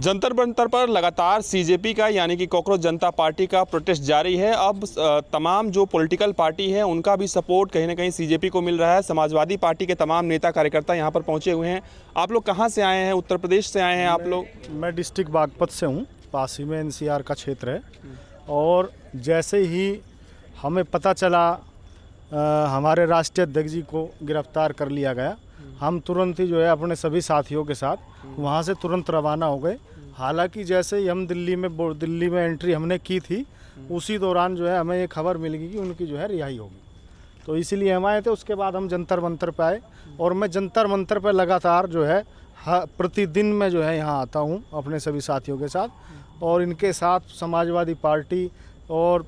जंतर मंतर पर लगातार सीजेपी का यानी कि कॉकरोच जनता पार्टी का प्रोटेस्ट जारी है। अब तमाम जो पॉलिटिकल पार्टी है उनका भी सपोर्ट कहीं ना कहीं सीजेपी को मिल रहा है। समाजवादी पार्टी के तमाम नेता कार्यकर्ता यहां पर पहुंचे हुए हैं। आप लोग कहां से आए हैं? उत्तर प्रदेश से आए हैं आप लोग? मैं डिस्ट्रिक्ट बागपत से हूं, पास ही में एनसीआर का क्षेत्र है। और जैसे ही हमें पता चला हमारे राष्ट्रीय अध्यक्ष जी को गिरफ्तार कर लिया गया, हम तुरंत ही जो है अपने सभी साथियों के साथ वहाँ से तुरंत रवाना हो गए। हालांकि जैसे ही हम दिल्ली में एंट्री हमने की थी, उसी दौरान जो है हमें ये खबर मिल गई कि उनकी जो है रिहाई होगी, तो इसीलिए हम आए थे। उसके बाद हम जंतर मंतर पे आए और मैं जंतर मंतर पे लगातार जो है प्रतिदिन मैं जो है यहाँ आता हूँ अपने सभी साथियों के साथ, और इनके साथ समाजवादी पार्टी और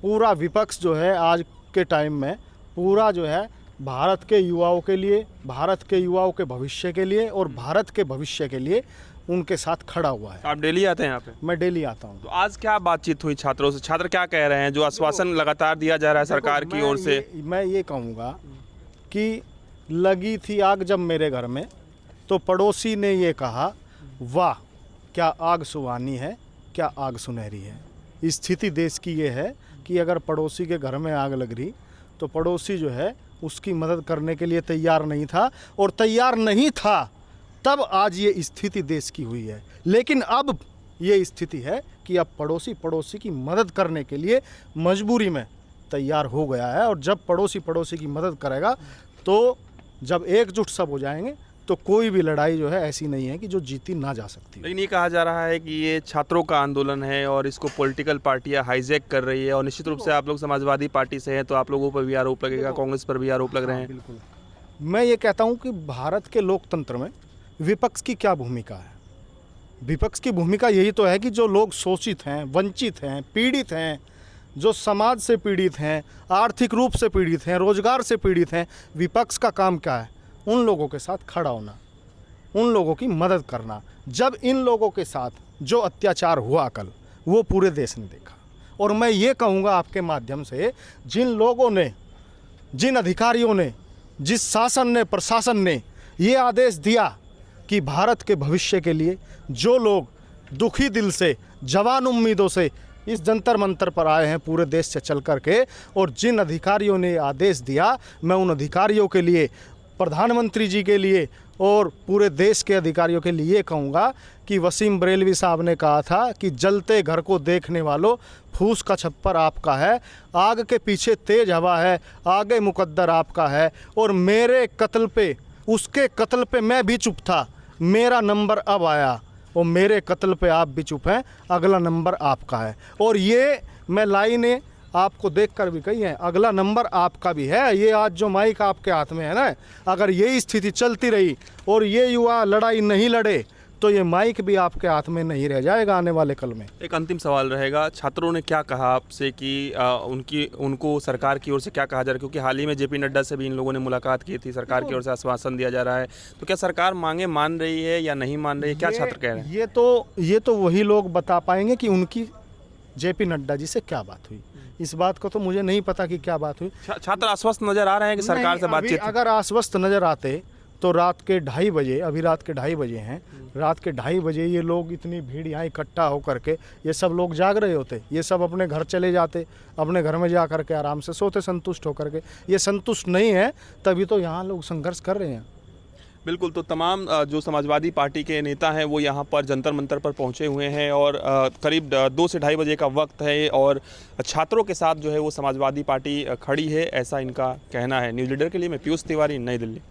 पूरा विपक्ष जो है आज के टाइम में पूरा जो है भारत के युवाओं के लिए, भारत के युवाओं के भविष्य के लिए और भारत के भविष्य के लिए उनके साथ खड़ा हुआ है। आप डेली आते हैं यहाँ पे? मैं डेली आता हूँ। तो आज क्या बातचीत हुई छात्रों से? छात्र क्या कह रहे हैं? जो आश्वासन लगातार दिया जा रहा है सरकार की ओर से। मैं ये कहूँगा कि लगी थी आग जब मेरे घर में, तो पड़ोसी ने ये कहा, वाह क्या आग सुहानी है, क्या आग सुनहरी है। स्थिति देश की ये है कि अगर पड़ोसी के घर में आग लग रही तो पड़ोसी जो है उसकी मदद करने के लिए तैयार नहीं था, और तैयार नहीं था तब आज ये स्थिति देश की हुई है। लेकिन अब ये स्थिति है कि अब पड़ोसी की मदद करने के लिए मजबूरी में तैयार हो गया है। और जब पड़ोसी की मदद करेगा, तो जब एकजुट सब हो जाएंगे, तो कोई भी लड़ाई जो है ऐसी नहीं है कि जो जीती ना जा सकती। लेकिन ये कहा जा रहा है कि ये छात्रों का आंदोलन है और इसको पॉलिटिकल पार्टियां हाईजैक कर रही है, और निश्चित रूप से आप लोग समाजवादी पार्टी से हैं तो आप लोगों पर भी आरोप लगेगा, कांग्रेस पर भी आरोप लग रहे हैं। बिल्कुल। मैं ये कहता हूँ कि भारत के लोकतंत्र में विपक्ष की क्या भूमिका है? विपक्ष की भूमिका यही तो है कि जो लोग शोषित हैं, वंचित हैं, पीड़ित हैं, जो समाज से पीड़ित हैं, आर्थिक रूप से पीड़ित हैं, रोजगार से पीड़ित हैं, विपक्ष का काम क्या है? उन लोगों के साथ खड़ा होना, उन लोगों की मदद करना। जब इन लोगों के साथ जो अत्याचार हुआ कल, वो पूरे देश ने देखा। और मैं ये कहूँगा आपके माध्यम से, जिन लोगों ने, जिन अधिकारियों ने, जिस शासन ने, प्रशासन ने ये आदेश दिया कि भारत के भविष्य के लिए जो लोग दुखी दिल से, जवान उम्मीदों से इस जंतर मंतर पर आए हैं पूरे देश से चल कर के, और जिन अधिकारियों ने आदेश दिया, मैं उन अधिकारियों के लिए, प्रधानमंत्री जी के लिए और पूरे देश के अधिकारियों के लिए कहूँगा कि वसीम बरेलवी साहब ने कहा था कि जलते घर को देखने वालों, फूस का छप्पर आपका है, आग के पीछे तेज हवा है, आगे मुकद्दर आपका है। और मेरे कत्ल पे, उसके कत्ल पे मैं भी चुप था, मेरा नंबर अब आया, और मेरे कत्ल पे आप भी चुप हैं, अगला नंबर आपका है। और ये मैं लाइनें आपको देखकर भी कही है, अगला नंबर आपका भी है। ये आज जो माइक आपके हाथ में है ना, अगर यही स्थिति चलती रही और ये युवा लड़ाई नहीं लड़े, तो ये माइक भी आपके हाथ में नहीं रह जाएगा आने वाले कल में। एक अंतिम सवाल रहेगा, छात्रों ने क्या कहा आपसे कि उनको सरकार की ओर से क्या कहा जा रहा है? क्योंकि हाल ही में जेपी नड्डा से भी इन लोगों ने मुलाकात की थी, सरकार की ओर से आश्वासन दिया जा रहा है, तो क्या सरकार मांगे मान रही है या नहीं मान रही है? क्या छात्र कह रहे हैं? ये तो वही लोग बता पाएंगे कि उनकी जेपी नड्डा जी से क्या बात हुई। इस बात को तो मुझे नहीं पता कि क्या बात हुई। छात्र आश्वस्त नजर आ रहे हैं कि सरकार से बातचीत? अगर आश्वस्त नजर आते तो रात के 2:30 बजे, अभी रात के 2:30 बजे हैं, रात के 2:30 बजे ये लोग, इतनी भीड़ यहाँ इकट्ठा होकर के, ये सब लोग जाग रहे होते, ये सब अपने घर चले जाते, अपने घर में जा कर के आराम से सोते संतुष्ट होकर के। ये संतुष्ट नहीं है, तभी तो यहाँ लोग संघर्ष कर रहे हैं। बिल्कुल। तो तमाम जो समाजवादी पार्टी के नेता हैं वो यहाँ पर जंतर मंतर पर पहुँचे हुए हैं, और करीब 2 से 2:30 बजे का वक्त है, और छात्रों के साथ जो है वो समाजवादी पार्टी खड़ी है, ऐसा इनका कहना है। न्यूज़ लीडर के लिए मैं पीयूष तिवारी, नई दिल्ली।